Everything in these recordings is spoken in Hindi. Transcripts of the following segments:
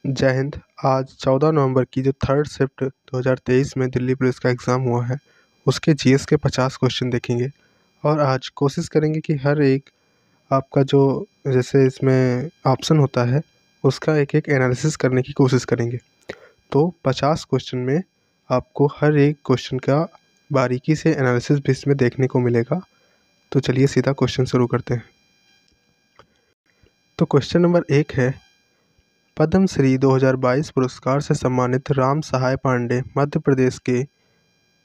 जय हिंद। आज 14 नवंबर की जो 3 शिफ्ट 2023 में दिल्ली पुलिस का एग्ज़ाम हुआ है, उसके जीएस के 50 क्वेश्चन देखेंगे। और आज कोशिश करेंगे कि हर एक आपका जो जैसे इसमें ऑप्शन होता है उसका एक एक एनालिसिस करने की कोशिश करेंगे। तो 50 क्वेश्चन में आपको हर एक क्वेश्चन का बारीकी से एनालिसिस भी इसमें देखने को मिलेगा। तो चलिए सीधा क्वेश्चन शुरू करते हैं। तो क्वेश्चन नंबर 1 है, पद्मश्री 2022 पुरस्कार से सम्मानित राम सहाय पांडे मध्य प्रदेश के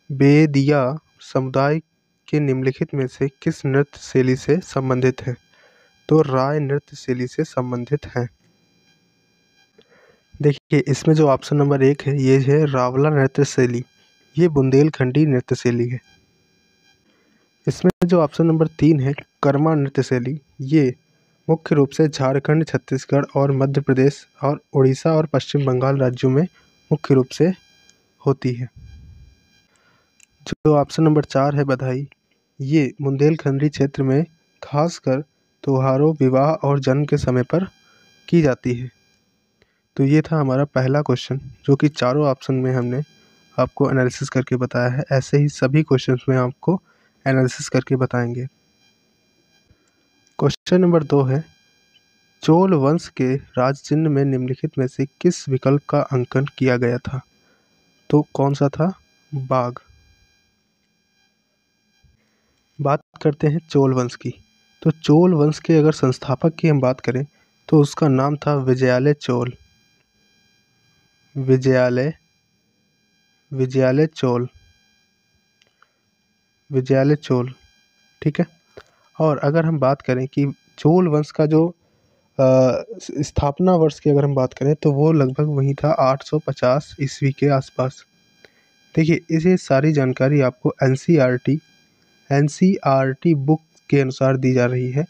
बेदिया समुदाय के निम्नलिखित में से किस नृत्य शैली से संबंधित हैं? तो राय नृत्य शैली से संबंधित हैं। देखिए इसमें जो ऑप्शन नंबर 1 है ये है रावला नृत्य शैली, ये बुंदेलखंडी नृत्य शैली है। इसमें जो ऑप्शन नंबर 3 है कर्मा नृत्य शैली, ये मुख्य रूप से झारखंड, छत्तीसगढ़ और मध्य प्रदेश और उड़ीसा और पश्चिम बंगाल राज्यों में मुख्य रूप से होती है। जो ऑप्शन नंबर 4 है बधाई, ये बुंदेलखंडी क्षेत्र में खासकर त्योहारों, विवाह और जन्म के समय पर की जाती है। तो ये था हमारा पहला क्वेश्चन, जो कि चारों ऑप्शन में हमने आपको एनालिसिस करके बताया है। ऐसे ही सभी क्वेश्चंस में आपको एनालिसिस करके बताएंगे। क्वेश्चन नंबर 2 है, चोल वंश के राज चिन्ह में निम्नलिखित में से किस विकल्प का अंकन किया गया था? तो कौन सा था? बाघ। बात करते हैं चोल वंश की। तो चोल वंश के अगर संस्थापक की हम बात करें तो उसका नाम था विजयालय चोल। विजयालय चोल, विजयालय चोल, ठीक है। और अगर हम बात करें कि चोल वंश का जो स्थापना वर्ष की अगर हम बात करें तो वो लगभग वही था 850 ईस्वी के आसपास। देखिए इसे सारी जानकारी आपको एनसीईआरटी बुक के अनुसार दी जा रही है,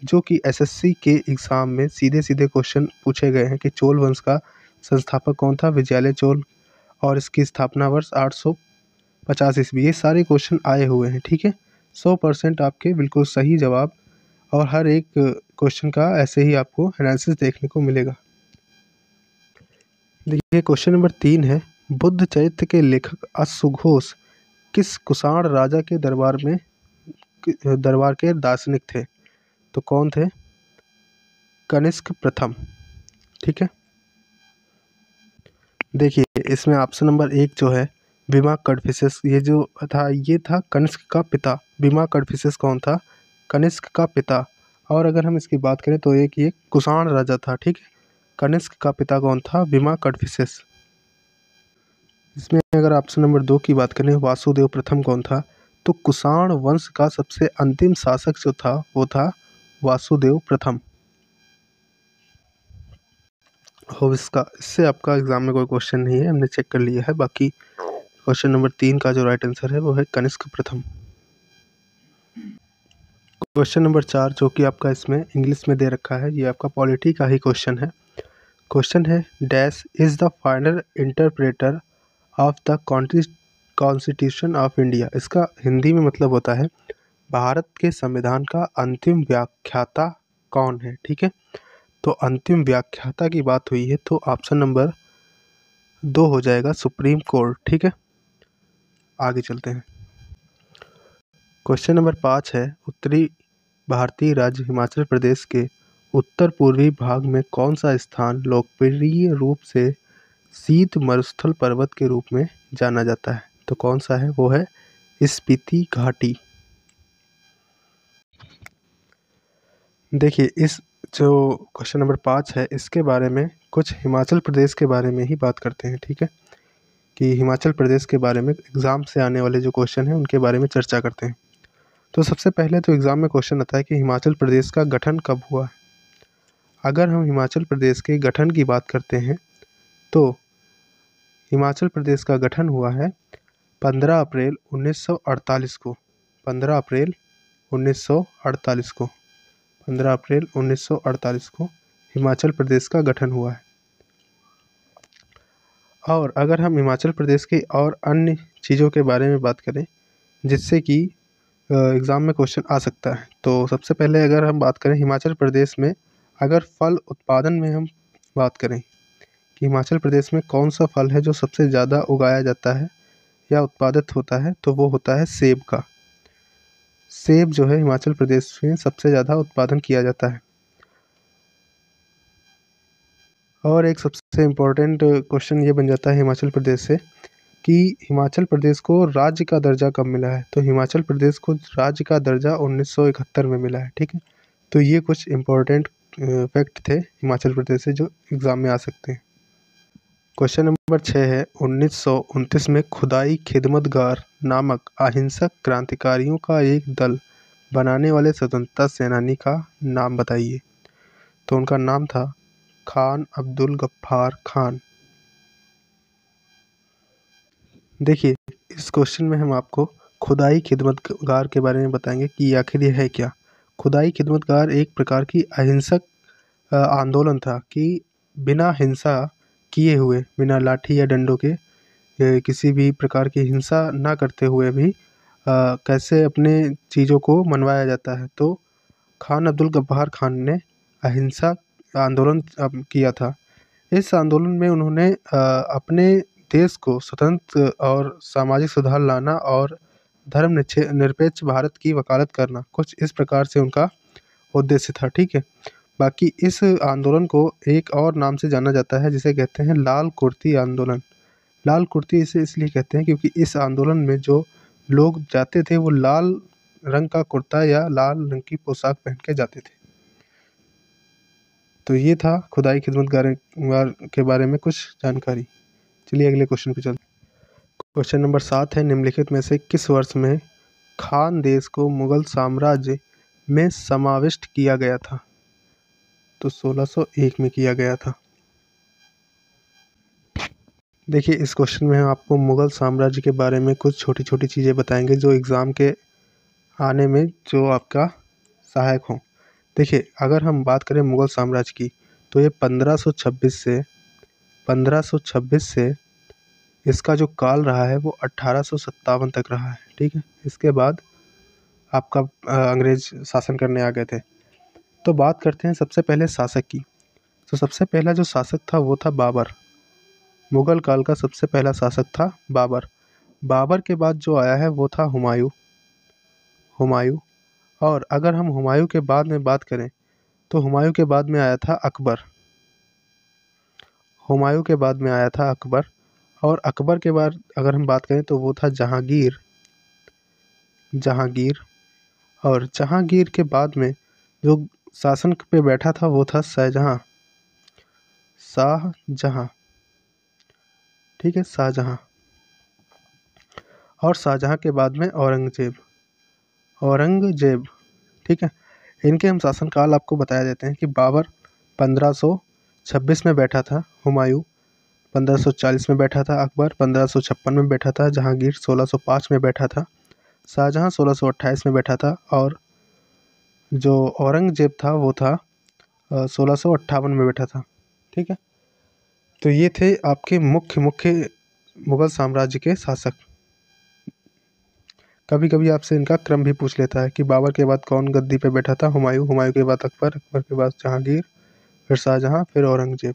जो कि एसएससी के एग्ज़ाम में सीधे सीधे क्वेश्चन पूछे गए हैं कि चोल वंश का संस्थापक कौन था? विजयालय चोल, और इसकी स्थापना वर्ष 850 ईस्वी। ये सारे क्वेश्चन आए हुए हैं, ठीक है। 100% आपके बिल्कुल सही जवाब, और हर एक क्वेश्चन का ऐसे ही आपको एनालिसिस देखने को मिलेगा। देखिए क्वेश्चन नंबर 3 है, बुद्ध चरित्र के लेखक अश्वघोष किस कुषाण राजा के दरबार के दार्शनिक थे? तो कौन थे? कनिष्क प्रथम, ठीक है। देखिए इसमें ऑप्शन नंबर 1 जो है बीमा कड़फिसेस, ये जो था ये था कनिष्क का पिता। बीमा कड़फिसेस कौन था? कनिष्क का पिता। और अगर हम इसकी बात करें तो एक ये कुषाण राजा था, ठीक है। कनिष्क का पिता कौन था? बीमा कड़फिसेस। इसमें अगर ऑप्शन नंबर 2 की बात करें वासुदेव प्रथम कौन था? तो कुषाण वंश का सबसे अंतिम शासक जो था वो था वासुदेव प्रथम। हो इससे आपका एग्जाम में कोई क्वेश्चन नहीं है, हमने चेक कर लिया है। बाकी क्वेश्चन नंबर 3 का जो राइट आंसर है वो है कनिष्क प्रथम। क्वेश्चन नंबर 4 जो कि आपका इसमें इंग्लिश में दे रखा है, ये आपका पॉलिटी का ही क्वेश्चन है। क्वेश्चन है, dash is the final interpreter of the constitution of India. इसका हिंदी में मतलब होता है भारत के संविधान का अंतिम व्याख्याता कौन है, ठीक है। तो अंतिम व्याख्याता की बात हुई है तो ऑप्शन नंबर 2 हो जाएगा सुप्रीम कोर्ट, ठीक है। आगे चलते हैं। क्वेश्चन नंबर 5 है, उत्तरी भारतीय राज्य हिमाचल प्रदेश के उत्तर पूर्वी भाग में कौन सा स्थान लोकप्रिय रूप से शीत मरुस्थल पर्वत के रूप में जाना जाता है? तो कौन सा है? वो है स्पीति घाटी। देखिए इस जो क्वेश्चन नंबर 5 है इसके बारे में कुछ हिमाचल प्रदेश के बारे में ही बात करते हैं, ठीक है। कि हिमाचल प्रदेश के बारे में एग्ज़ाम से आने वाले जो क्वेश्चन हैं उनके बारे में चर्चा करते हैं। तो सबसे पहले तो एग्ज़ाम में क्वेश्चन आता है कि हिमाचल प्रदेश का गठन कब हुआ है। अगर हम हिमाचल प्रदेश के गठन की बात करते हैं तो हिमाचल प्रदेश का गठन हुआ है 15 अप्रैल 1948 को। 15 अप्रैल 1948 को 15 अप्रैल 1948 को हिमाचल प्रदेश का गठन हुआ है। और अगर हम हिमाचल प्रदेश के और अन्य चीज़ों के बारे में बात करें जिससे कि एग्ज़ाम में क्वेश्चन आ सकता है, तो सबसे पहले अगर हम बात करें हिमाचल प्रदेश में अगर फल उत्पादन में हम बात करें कि हिमाचल प्रदेश में कौन सा फल है जो सबसे ज़्यादा उगाया जाता है या उत्पादित होता है, तो वो होता है सेब का। सेब जो है हिमाचल प्रदेश में सबसे ज़्यादा उत्पादन किया जाता है। और एक सबसे इम्पोर्टेंट क्वेश्चन ये बन जाता है हिमाचल प्रदेश से कि हिमाचल प्रदेश को राज्य का दर्जा कब मिला है। तो हिमाचल प्रदेश को राज्य का दर्जा 1971 में मिला है। ठीक है, तो ये कुछ इम्पोर्टेंट फैक्ट थे हिमाचल प्रदेश से जो एग्ज़ाम में आ सकते हैं। क्वेश्चन नंबर 6 है, 1929 में खुदाई खिदमतगार नामक अहिंसक क्रांतिकारियों का एक दल बनाने वाले स्वतंत्रता सेनानी का नाम बताइए। तो उनका नाम था खान अब्दुल गफ्फार खान। देखिए, इस क्वेश्चन में हम आपको खुदाई खिदमतगार के बारे में बताएंगे कि आखिर ये है क्या। खुदाई खिदमतगार एक प्रकार की अहिंसक आंदोलन था कि बिना हिंसा किए हुए, बिना लाठी या डंडों के, किसी भी प्रकार की हिंसा ना करते हुए भी कैसे अपने चीज़ों को मनवाया जाता है। तो खान अब्दुल गफ्फार खान ने अहिंसा आंदोलन किया था। इस आंदोलन में उन्होंने अपने देश को स्वतंत्र और सामाजिक सुधार लाना और निरपेक्ष भारत की वकालत करना, कुछ इस प्रकार से उनका उद्देश्य था। ठीक है, बाकी इस आंदोलन को एक और नाम से जाना जाता है जिसे कहते हैं लाल कुर्ती आंदोलन। लाल कुर्ती इसे इसलिए कहते हैं क्योंकि इस आंदोलन में जो लोग जाते थे वो लाल रंग का कुर्ता या लाल रंग की पोशाक पहन के जाते थे। तो ये था खुदाई खिदमतगार के बारे में कुछ जानकारी। चलिए अगले क्वेश्चन पे चलते। क्वेश्चन नंबर 7 है, निम्नलिखित में से किस वर्ष में खान देश को मुगल साम्राज्य में समाविष्ट किया गया था। तो 1601 में किया गया था। देखिए, इस क्वेश्चन में हम आपको मुगल साम्राज्य के बारे में कुछ छोटी छोटी चीज़ें बताएंगे जो एग्ज़ाम के आने में जो आपका सहायक हों। देखिए, अगर हम बात करें मुगल साम्राज्य की तो ये 1526 से इसका जो काल रहा है वो 1857 तक रहा है। ठीक है, इसके बाद आपका अंग्रेज शासन करने आ गए थे। तो बात करते हैं सबसे पहले शासक की। तो सबसे पहला जो शासक था वो था बाबर। मुगल काल का सबसे पहला शासक था बाबर। बाबर के बाद जो आया है वो था हुमायूं। और अगर हम हुमायूं के बाद में बात करें तो हुमायूं के बाद में आया था अकबर। हुमायूं के बाद में आया था अकबर। और अकबर के बाद अगर हम बात करें तो वो था जहांगीर। और जहांगीर के बाद में जो शासन पे बैठा था वो था शाहजहां। ठीक है, शाहजहां। और शाहजहां के बाद में औरंगजेब। ठीक है, इनके हम शासनकाल आपको बताया देते हैं कि बाबर 1526 में बैठा था, हुमायूं 1540 में बैठा था, अकबर 1556 में बैठा था, जहांगीर 1605 में बैठा था, शाहजहां 1628 में बैठा था और जो औरंगजेब था वो था 1658 में बैठा था। ठीक है, तो ये थे आपके मुख्य मुगल साम्राज्य के शासक। कभी कभी आपसे इनका क्रम भी पूछ लेता है कि बाबर के बाद कौन गद्दी पे बैठा था। हुमायूं के बाद अकबर के बाद जहांगीर, फिर शाहजहां, फिर औरंगजेब।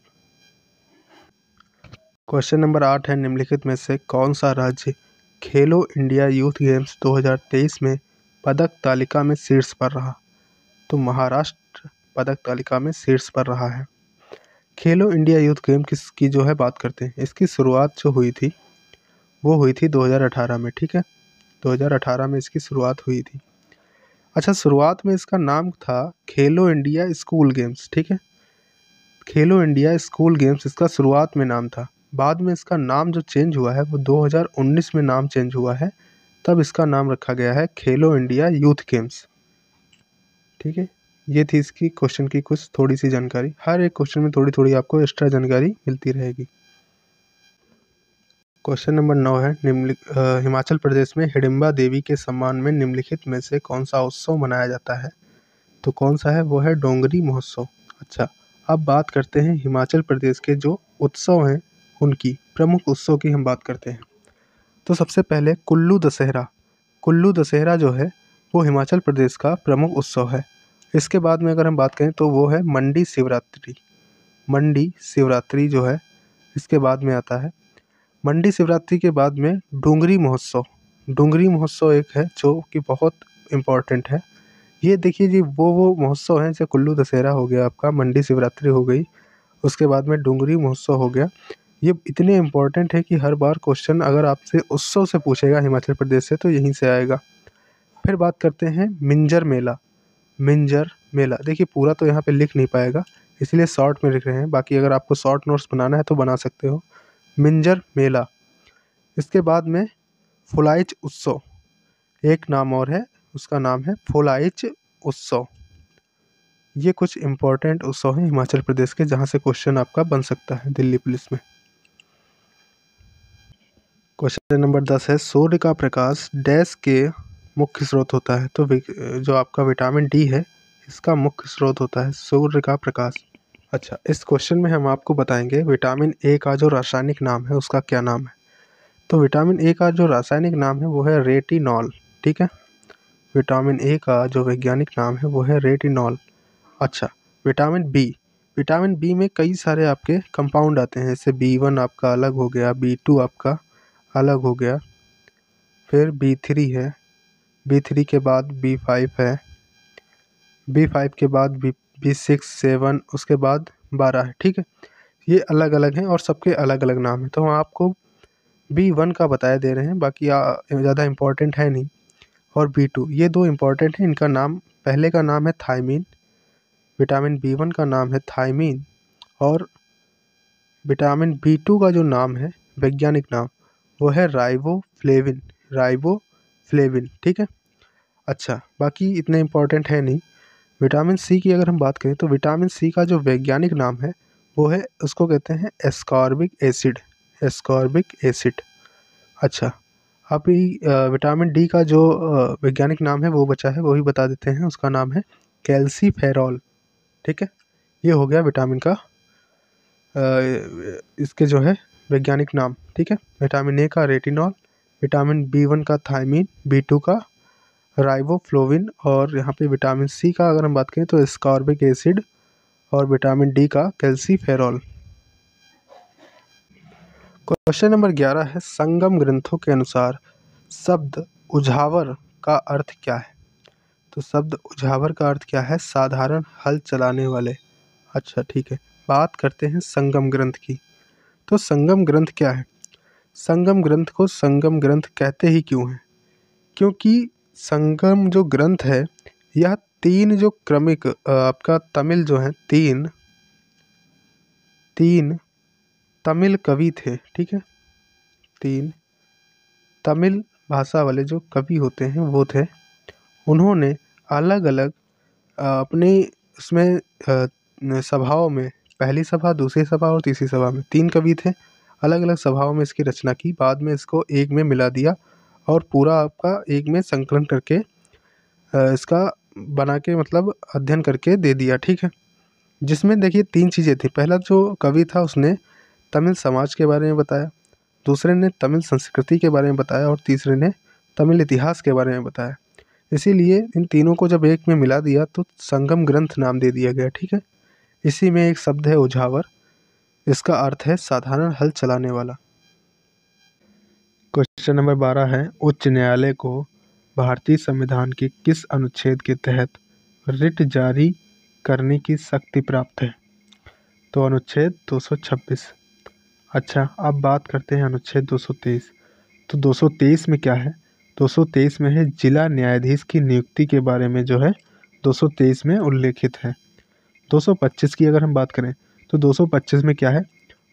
क्वेश्चन नंबर 8 है, निम्नलिखित में से कौन सा राज्य खेलो इंडिया यूथ गेम्स 2023 में पदक तालिका में शीर्ष पर रहा। तो महाराष्ट्र पदक तालिका में शीर्ष पर रहा है। खेलो इंडिया यूथ गेम की जो है बात करते हैं, इसकी शुरुआत जो हुई थी वो हुई थी 2018 में। ठीक है, 2018 में इसकी शुरुआत हुई थी। अच्छा, शुरुआत में इसका नाम था खेलो इंडिया स्कूल गेम्स। ठीक है, खेलो इंडिया स्कूल गेम्स इसका शुरुआत में नाम था। बाद में इसका नाम जो चेंज हुआ है वो 2019 में नाम चेंज हुआ है, तब इसका नाम रखा गया है खेलो इंडिया यूथ गेम्स। ठीक है, ये थी इसकी क्वेश्चन की कुछ थोड़ी सी जानकारी। हर एक क्वेश्चन में थोड़ी थोड़ी आपको एक्स्ट्रा जानकारी मिलती रहेगी। क्वेश्चन नंबर 9 है, हिमाचल प्रदेश में हिडिंबा देवी के सम्मान में निम्नलिखित में से कौन सा उत्सव मनाया जाता है। तो कौन सा है, वो है डोंगरी महोत्सव। अच्छा, अब बात करते हैं हिमाचल प्रदेश के जो उत्सव हैं उनकी, प्रमुख उत्सव की हम बात करते हैं। तो सबसे पहले कुल्लू दशहरा जो है वो हिमाचल प्रदेश का प्रमुख उत्सव है। इसके बाद में अगर हम बात करें तो वो है मंडी शिवरात्रि जो है इसके बाद में आता है मंडी शिवरात्रि के बाद में डोंगरी महोत्सव। डोंगरी महोत्सव एक है जो कि बहुत इम्पोर्टेंट है। ये देखिए जी वो महोत्सव हैं जैसे कुल्लू दशहरा हो गया आपका, मंडी शिवरात्रि हो गई, उसके बाद में डोंगरी महोत्सव हो गया। ये इतने इम्पोर्टेंट है कि हर बार क्वेश्चन अगर आपसे उत्सव से पूछेगा हिमाचल प्रदेश से तो यहीं से आएगा। फिर बात करते हैं मिंजर मेला। मिंजर मेला देखिए पूरा तो यहाँ पे लिख नहीं पाएगा इसलिए शॉर्ट में लिख रहे हैं, बाकी अगर आपको शॉर्ट नोट्स बनाना है तो बना सकते हो। मिंजर मेला। इसके बाद में फुलाइच उत्सव, एक नाम और है, उसका नाम है फुलाइच उत्सव। ये कुछ इम्पोर्टेंट उत्सव हैं हिमाचल प्रदेश के जहाँ से क्वेश्चन आपका बन सकता है दिल्ली पुलिस में। क्वेश्चन नंबर 10 है सूर्य का प्रकाश डैश के मुख्य स्रोत होता है। तो जो आपका विटामिन डी है इसका मुख्य स्रोत होता है सूर्य का प्रकाश। अच्छा, इस क्वेश्चन में हम आपको बताएंगे विटामिन ए का जो रासायनिक नाम है उसका क्या नाम है। तो विटामिन ए का जो रासायनिक नाम है वो है रेटिनॉल। ठीक है, विटामिन ए का जो वैज्ञानिक नाम है वो है रेटिनॉल। अच्छा, विटामिन बी। विटामिन बी में कई सारे आपके कंपाउंड आते हैं, जैसे B1 आपका अलग हो गया, B2 आपका अलग हो गया, फिर B3 है, B3 के बाद B5 है, B5 के बाद B6 7 उसके बाद 12 है। ठीक है, ये अलग अलग हैं और सबके अलग अलग नाम हैं। तो हम आपको B1 का बताया दे रहे हैं, बाकी ज़्यादा इम्पोर्टेंट है नहीं। और B2 ये दो इम्पोर्टेंट हैं, इनका नाम पहले का नाम है थायमीन, विटामिन B1 का नाम है थायमीन, और विटामिन B2 का जो नाम है वैज्ञानिक नाम वो है राइबोफ्लेविन। राइबोफ्लेविन। ठीक है, अच्छा बाकी इतने इम्पोर्टेंट है नहीं। विटामिन सी की अगर हम बात करें तो विटामिन सी का जो वैज्ञानिक नाम है वो है, उसको कहते हैं एस्कॉर्बिक एसिड। Ascorbic acid. अच्छा, अभी विटामिन डी का जो वैज्ञानिक नाम है वो बचा है, वही बता देते हैं, उसका नाम है कैल्सीफेरॉल। ठीक है, ये हो गया विटामिन का इसके जो है वैज्ञानिक नाम। ठीक है, विटामिन ए का रेटिनॉल, विटामिन B1 का थायमीन, B2 का राइबोफ्लोविन, और यहाँ पे विटामिन सी का अगर हम बात करें तो एस्कॉर्बिक एसिड, और विटामिन डी का कैल्सीफेरॉल। क्वेश्चन नंबर 11 है संगम ग्रंथों के अनुसार शब्द उझावर का अर्थ क्या है। तो शब्द उझावर का अर्थ क्या है, साधारण हल चलाने वाले। अच्छा ठीक है, बात करते हैं संगम ग्रंथ की। तो संगम ग्रंथ क्या है, संगम ग्रंथ को संगम ग्रंथ कहते ही क्यों हैं, क्योंकि संगम जो ग्रंथ है यह तीन जो क्रमिक आपका तमिल जो है तीन तमिल कवि थे। ठीक है, तीन तमिल भाषा वाले जो कवि होते हैं वो थे, उन्होंने अलग अलग अपने उसमें सभाओं में, पहली सभा, दूसरी सभा और तीसरी सभा में, तीन कवि थे, अलग अलग सभाओं में इसकी रचना की, बाद में इसको एक में मिला दिया और पूरा आपका एक में संकलन करके इसका बना के मतलब अध्ययन करके दे दिया। ठीक है, जिसमें देखिए तीन चीज़ें थी। पहला जो कवि था उसने तमिल समाज के बारे में बताया, दूसरे ने तमिल संस्कृति के बारे में बताया, और तीसरे ने तमिल इतिहास के बारे में बताया। इसीलिए इन तीनों को जब एक में मिला दिया तो संगम ग्रंथ नाम दे दिया गया। ठीक है, इसी में एक शब्द है उझावर, इसका अर्थ है साधारण हल चलाने वाला। क्वेश्चन नंबर 12 है उच्च न्यायालय को भारतीय संविधान के किस अनुच्छेद के तहत रिट जारी करने की शक्ति प्राप्त है। तो अनुच्छेद 226। अच्छा, अब बात करते हैं अनुच्छेद 223। तो 223 में क्या है, 223 में है जिला न्यायाधीश की नियुक्ति के बारे में जो है 223 में उल्लेखित है। 225 की अगर हम बात करें तो 225 में क्या है,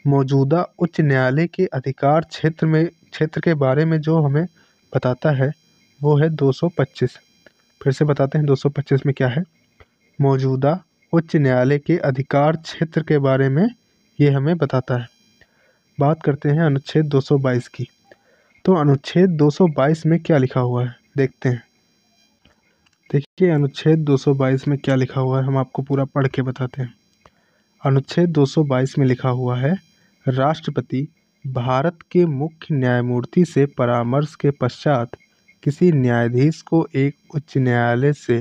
मौजूदा उच्च न्यायालय के अधिकार क्षेत्र के बारे में जो हमें बताता है वो है 225। फिर से बताते हैं 225 में क्या है, मौजूदा उच्च न्यायालय के अधिकार क्षेत्र के बारे में ये हमें बताता है। बात करते हैं अनुच्छेद 222 की। तो अनुच्छेद 222 में क्या लिखा हुआ है देखते हैं। देखिए अनुच्छेद 222 में क्या लिखा हुआ है, हम आपको पूरा पढ़ के बताते हैं। अनुच्छेद 222 में लिखा हुआ है राष्ट्रपति भारत के मुख्य न्यायमूर्ति से परामर्श के पश्चात किसी न्यायाधीश को एक उच्च न्यायालय से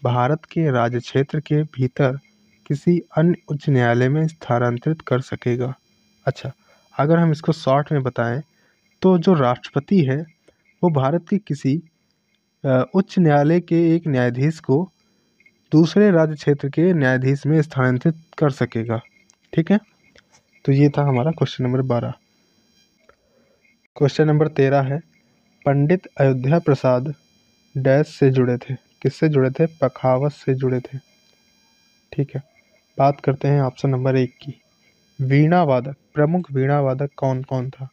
भारत के राज्य क्षेत्र के भीतर किसी अन्य उच्च न्यायालय में स्थानांतरित कर सकेगा। अच्छा, अगर हम इसको शॉर्ट में बताएं तो जो राष्ट्रपति है वो भारत के किसी उच्च न्यायालय के एक न्यायाधीश को दूसरे राज्य क्षेत्र के न्यायाधीश में स्थानांतरित कर सकेगा। ठीक है, तो ये था हमारा क्वेश्चन नंबर 12। क्वेश्चन नंबर 13 है, पंडित अयोध्या प्रसाद डैश से जुड़े थे। किससे जुड़े थे? पखावत से जुड़े थे। ठीक है, बात करते हैं ऑप्शन नंबर 1 की। वीणा वादक, प्रमुख वीणा वादक कौन कौन था?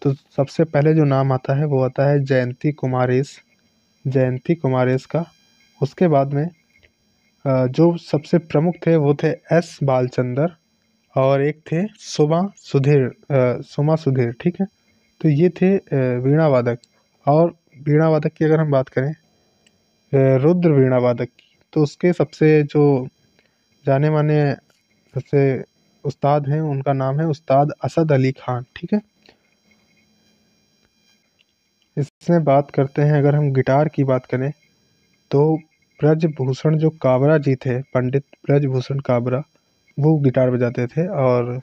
तो सबसे पहले जो नाम आता है वो आता है जयंती कुमारेश, जयंती कुमारेश का। उसके बाद में जो सबसे प्रमुख थे वो थे एस बालचंदर, और एक थे सोमा सुधीर। ठीक है, तो ये थे वीणा वादक। और वीणा वादक की अगर हम बात करें रुद्र वीणा वादक की, तो उसके सबसे जो जाने माने सबसे उस्ताद हैं उनका नाम है उस्ताद असद अली खान। ठीक है, इसमें बात करते हैं अगर हम गिटार की बात करें तो ब्रजभूषण जो काबरा जी थे, पंडित ब्रजभूषण काबरा, वो गिटार बजाते थे। और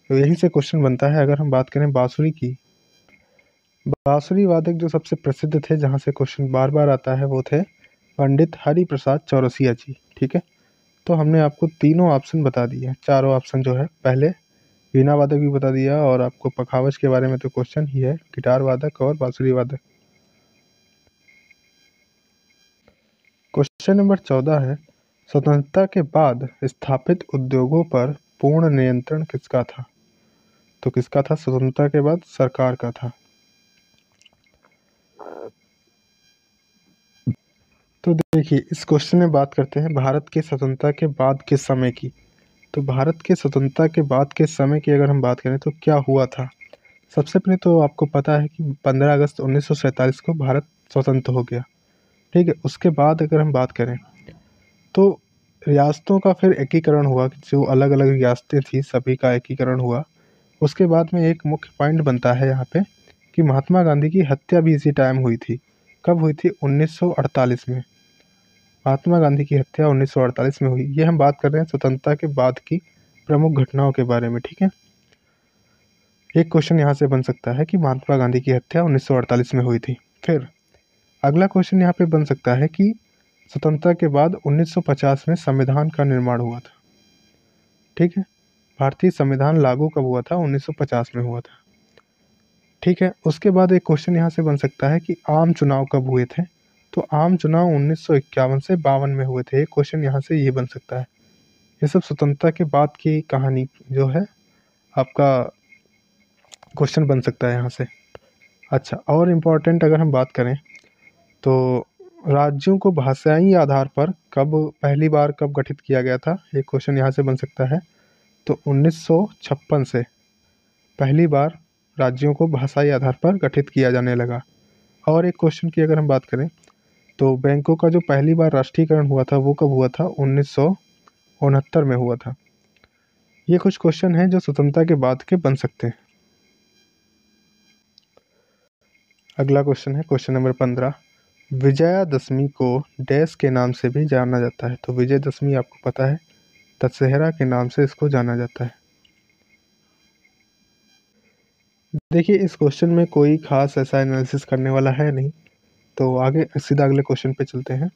यहीं से क्वेश्चन बनता है अगर हम बात करें बांसुरी की। बांसुरी वादक जो सबसे प्रसिद्ध थे, जहाँ से क्वेश्चन बार बार आता है, वो थे पंडित हरि प्रसाद चौरसिया जी। ठीक है, तो हमने आपको तीनों ऑप्शन बता दिए, चारों ऑप्शन जो है, पहले वीणा वादक भी बता दिया और आपको पखावज के बारे में तो क्वेश्चन ही है, गिटार वादक और बांसुरी वादक। क्वेश्चन नंबर 14 है, स्वतंत्रता के बाद स्थापित उद्योगों पर पूर्ण नियंत्रण किसका था? तो किसका था स्वतंत्रता के बाद? सरकार का था। तो देखिए, इस क्वेश्चन में बात करते हैं भारत के स्वतंत्रता के बाद के समय की। तो भारत के स्वतंत्रता के बाद के समय की अगर हम बात करें तो क्या हुआ था? सबसे पहले तो आपको पता है कि 15 अगस्त 1947 को भारत स्वतंत्र हो गया। ठीक है, उसके बाद अगर हम बात करें तो रियासतों का फिर एकीकरण हुआ, जो अलग अलग रियासतें थी सभी का एकीकरण हुआ। उसके बाद में एक मुख्य पॉइंट बनता है यहाँ पे कि महात्मा गांधी की हत्या भी इसी टाइम हुई थी। कब हुई थी? 1948 में। महात्मा गांधी की हत्या 1948 में हुई। ये हम बात कर रहे हैं स्वतंत्रता के बाद की प्रमुख घटनाओं के बारे में। ठीक है, एक क्वेश्चन यहाँ से बन सकता है कि महात्मा गांधी की हत्या 1948 में हुई थी। फिर अगला क्वेश्चन यहाँ पे बन सकता है कि स्वतंत्रता के बाद 1950 में संविधान का निर्माण हुआ था। ठीक है, भारतीय संविधान लागू कब हुआ था? 1950 में हुआ था। ठीक है, उसके बाद एक क्वेश्चन यहाँ से बन सकता है कि आम चुनाव कब हुए थे? तो आम चुनाव 1951 से 52 में हुए थे। एक क्वेश्चन यहाँ से ये बन सकता है। ये सब स्वतंत्रता के बाद की कहानी जो है आपका क्वेश्चन बन सकता है यहाँ से। अच्छा, और इम्पोर्टेंट अगर हम बात करें तो राज्यों को भाषाई आधार पर पहली बार कब गठित किया गया था? एक क्वेश्चन यहाँ से बन सकता है। तो 1956 से पहली बार राज्यों को भाषाई आधार पर गठित किया जाने लगा। और एक क्वेश्चन की अगर हम बात करें तो बैंकों का जो पहली बार राष्ट्रीयकरण हुआ था वो कब हुआ था? 1969 में हुआ था। ये कुछ क्वेश्चन हैं जो स्वतंत्रता के बाद के बन सकते हैं। अगला क्वेश्चन है क्वेश्चन नंबर 15, विजयादशमी को डैश के नाम से भी जाना जाता है। तो विजयदशमी आपको पता है, दशहरा के नाम से इसको जाना जाता है। देखिए, इस क्वेश्चन में कोई खास ऐसा एनालिसिस करने वाला है नहीं, तो आगे सीधा अगले क्वेश्चन पे चलते हैं।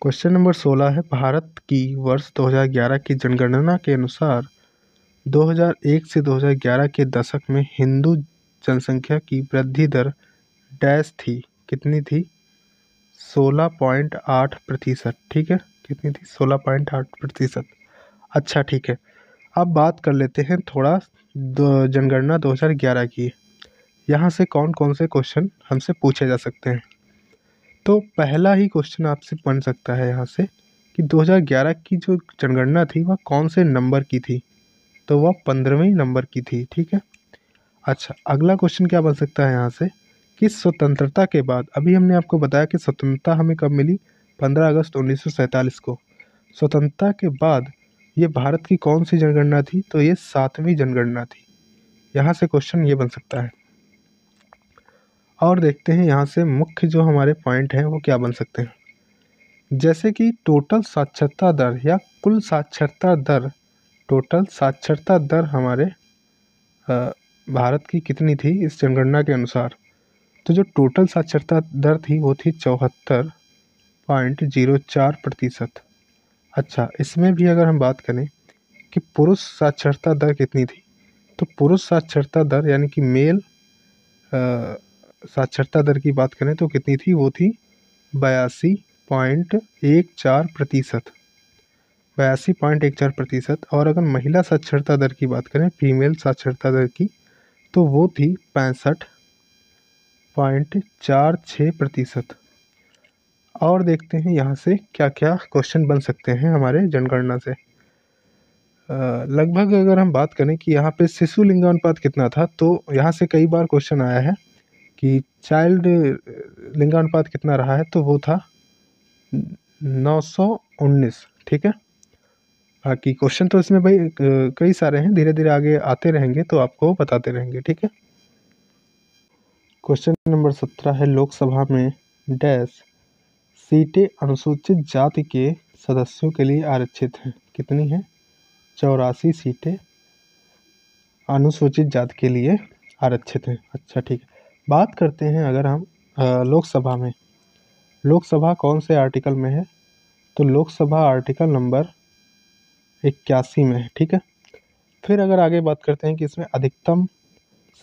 क्वेश्चन नंबर 16 है, भारत की वर्ष 2011 की जनगणना के अनुसार 2001 से 2011 के दशक में हिंदू जनसंख्या की वृद्धि दर डैश थी। कितनी थी? 16.8%। ठीक है, कितनी थी? 16.8%। अच्छा, ठीक है, अब बात कर लेते हैं थोड़ा जनगणना 2011 की। यहाँ से कौन कौन से क्वेश्चन हमसे पूछे जा सकते हैं? तो पहला ही क्वेश्चन आपसे बन सकता है यहाँ से कि 2011 की जो जनगणना थी वह कौन से नंबर की थी? तो वह 15वें नंबर की थी। ठीक है, अच्छा, अगला क्वेश्चन क्या बन सकता है यहाँ से कि स्वतंत्रता के बाद, अभी हमने आपको बताया कि स्वतंत्रता हमें कब मिली? 15 अगस्त 1947 को। स्वतंत्रता के बाद ये भारत की कौन सी जनगणना थी? तो ये 7वीं जनगणना थी। यहाँ से क्वेश्चन ये बन सकता है। और देखते हैं यहाँ से मुख्य जो हमारे पॉइंट हैं वो क्या बन सकते हैं। जैसे कि टोटल साक्षरता दर या कुल साक्षरता दर टोटल साक्षरता दर हमारे भारत की कितनी थी इस जनगणना के अनुसार? तो जो टोटल साक्षरता दर थी वो थी 74.04%। अच्छा, इसमें भी अगर हम बात करें कि पुरुष साक्षरता दर कितनी थी, तो पुरुष साक्षरता दर यानी कि मेल साक्षरता दर की बात करें तो कितनी थी? वो थी 82.14%। 82.14%। और अगर महिला साक्षरता दर की बात करें, फीमेल साक्षरता दर की, तो वो थी 65.46%। और देखते हैं यहाँ से क्या क्या क्वेश्चन बन सकते हैं हमारे जनगणना से। लगभग अगर हम बात करें कि यहाँ पे शिशु लिंगानुपात कितना था, तो यहाँ से कई बार क्वेश्चन आया है कि चाइल्ड लिंगानुपात कितना रहा है, तो वो था 919। ठीक है, बाकी क्वेश्चन तो इसमें भाई कई सारे हैं, धीरे धीरे आगे आते रहेंगे तो आपको बताते रहेंगे। ठीक है, क्वेश्चन नंबर 17 है, लोकसभा में डैश सीटें अनुसूचित जाति के सदस्यों के लिए आरक्षित हैं? कितनी हैं? 84 सीटें अनुसूचित जाति के लिए आरक्षित हैं। अच्छा ठीक है, बात करते हैं अगर हम लोकसभा में, लोकसभा कौन से आर्टिकल में है? तो लोकसभा आर्टिकल नंबर 81 में है। ठीक है, फिर अगर आगे बात करते हैं कि इसमें अधिकतम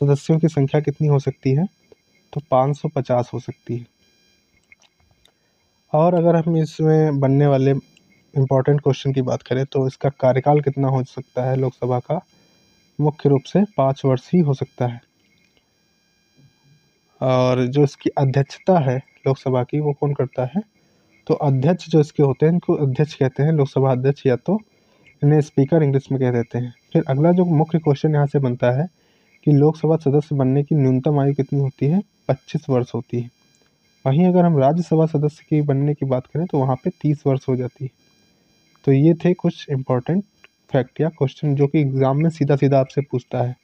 सदस्यों की संख्या कितनी हो सकती है, तो 550 हो सकती है। और अगर हम इसमें बनने वाले इम्पोर्टेंट क्वेश्चन की बात करें तो इसका कार्यकाल कितना हो सकता है लोकसभा का? मुख्य रूप से 5 वर्ष ही हो सकता है। और जो इसकी अध्यक्षता है लोकसभा की, वो कौन करता है? तो अध्यक्ष जो इसके होते हैं इनको अध्यक्ष कहते हैं, लोकसभा अध्यक्ष, या तो इन्हें स्पीकर इंग्लिश में कह देते हैं। फिर अगला जो मुख्य क्वेश्चन यहाँ से बनता है कि लोकसभा सदस्य बनने की न्यूनतम आयु कितनी होती है? 25 वर्ष होती है। वहीं अगर हम राज्यसभा सदस्य की बनने की बात करें तो वहाँ पे 30 वर्ष हो जाती है। तो ये थे कुछ इम्पोर्टेंट फैक्ट या क्वेश्चन जो कि एग्जाम में सीधा सीधा आपसे पूछता है।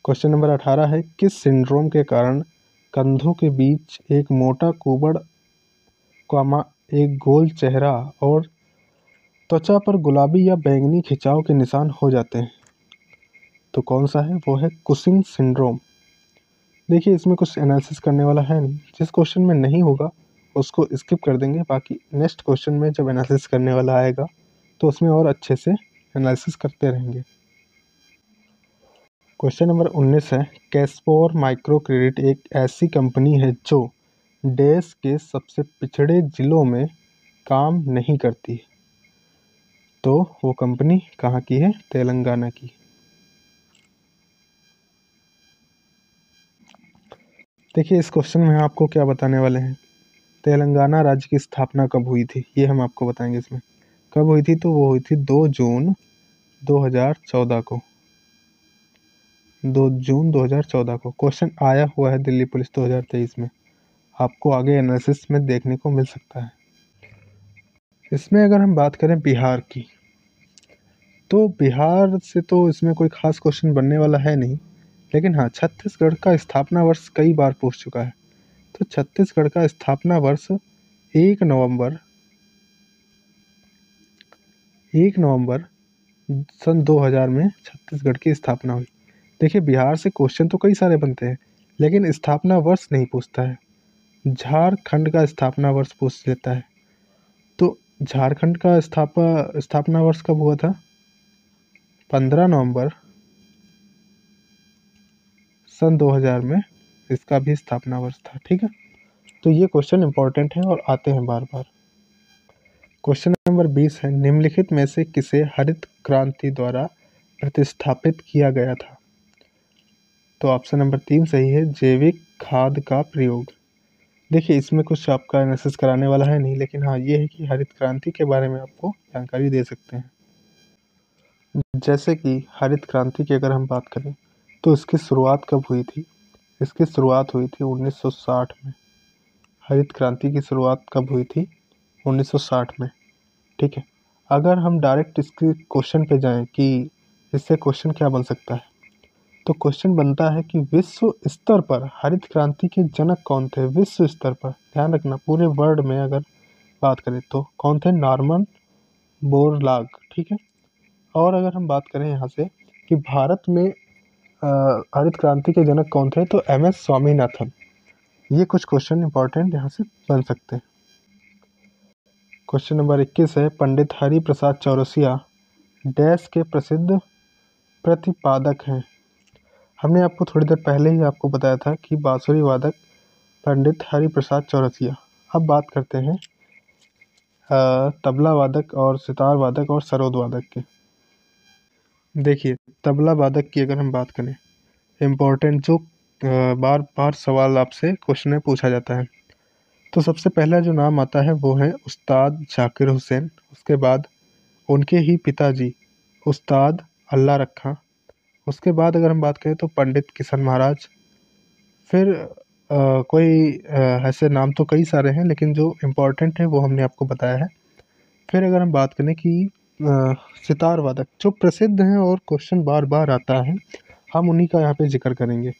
क्वेश्चन नंबर 18 है, किस सिंड्रोम के कारण कंधों के बीच एक मोटा कुबड़ एक गोल चेहरा और त्वचा पर गुलाबी या बैंगनी खिंचाव के निशान हो जाते हैं? तो कौन सा है? वो है कुशिंग सिंड्रोम। देखिए, इसमें कुछ एनालिसिस करने वाला है नहीं, जिस क्वेश्चन में नहीं होगा उसको स्किप कर देंगे, बाकी नेक्स्ट क्वेश्चन में जब एनालिसिस करने वाला आएगा तो उसमें और अच्छे से एनालिसिस करते रहेंगे। क्वेश्चन नंबर 19 है, कैस्पोर माइक्रो क्रेडिट एक ऐसी कंपनी है जो देश के सबसे पिछड़े जिलों में काम नहीं करती है। तो वो कंपनी कहाँ की है? तेलंगाना की। देखिए, इस क्वेश्चन में आपको क्या बताने वाले हैं, तेलंगाना राज्य की स्थापना कब हुई थी ये हम आपको बताएंगे। इसमें कब हुई थी? तो वो हुई थी 2 जून 2014 को। 2 जून 2014 को क्वेश्चन आया हुआ है दिल्ली पुलिस 2023 में, आपको आगे एनालिसिस में देखने को मिल सकता है। इसमें अगर हम बात करें बिहार की, तो बिहार से तो इसमें कोई खास क्वेश्चन बनने वाला है नहीं, लेकिन हाँ, छत्तीसगढ़ का स्थापना वर्ष कई बार पूछ चुका है। तो छत्तीसगढ़ का स्थापना वर्ष 1 नवंबर सन 2000 में छत्तीसगढ़ की स्थापना हुई। देखिए, बिहार से क्वेश्चन तो कई सारे बनते हैं, लेकिन स्थापना वर्ष नहीं पूछता है। झारखंड का स्थापना वर्ष पूछ लेता है। तो झारखंड का स्थापना वर्ष कब हुआ था? 15 नवंबर सन 2000 में इसका भी स्थापना वर्ष था। ठीक है, तो ये क्वेश्चन इंपॉर्टेंट है और आते हैं बार बार। क्वेश्चन नंबर 20 है, निम्नलिखित में से किसे हरित क्रांति द्वारा प्रतिस्थापित किया गया था? तो ऑप्शन नंबर 3 सही है, जैविक खाद का प्रयोग। देखिए, इसमें कुछ आपका एनालिसिस कराने वाला है नहीं, लेकिन हाँ, ये है कि हरित क्रांति के बारे में आपको जानकारी दे सकते हैं। जैसे कि हरित क्रांति की अगर हम बात करें तो इसकी शुरुआत कब हुई थी? इसकी शुरुआत हुई थी 1960 में। हरित क्रांति की शुरुआत कब हुई थी? 1960 में। ठीक है, अगर हम डायरेक्ट इसके क्वेश्चन पे जाएं कि इससे क्वेश्चन क्या बन सकता है, तो क्वेश्चन बनता है कि विश्व स्तर पर हरित क्रांति के जनक कौन थे? विश्व स्तर पर, ध्यान रखना, पूरे वर्ल्ड में अगर बात करें तो कौन थे? नॉर्मन बोरलाग, ठीक है। और अगर हम बात करें यहाँ से कि भारत में हरित क्रांति के जनक कौन थे, तो एम एस स्वामीनाथन। ये कुछ क्वेश्चन इंपॉर्टेंट यहाँ से बन सकते हैं। क्वेश्चन नंबर 21 है, पंडित हरि प्रसाद चौरसिया डैश के प्रसिद्ध प्रतिपादक हैं। हमने आपको थोड़ी देर पहले ही आपको बताया था कि बांसुरी वादक पंडित हरि प्रसाद चौरसिया। अब बात करते हैं तबला वादक और सितार वादक और सरोद वादक की। देखिए, तबला वादक की अगर हम बात करें, इम्पोर्टेंट जो बार बार सवाल आपसे क्वेश्चन में पूछा जाता है, तो सबसे पहला जो नाम आता है वो है उस्ताद जाकिर हुसैन। उसके बाद उनके ही पिताजी उस्ताद अल्लाह रखा। उसके बाद अगर हम बात करें तो पंडित किशन महाराज। फिर कोई ऐसे नाम तो कई सारे हैं, लेकिन जो इम्पोर्टेंट है वो हमने आपको बताया है। फिर अगर हम बात करें कि सितार वादक जो प्रसिद्ध हैं और क्वेश्चन बार बार आता है, हम उन्हीं का यहाँ पे जिक्र करेंगे।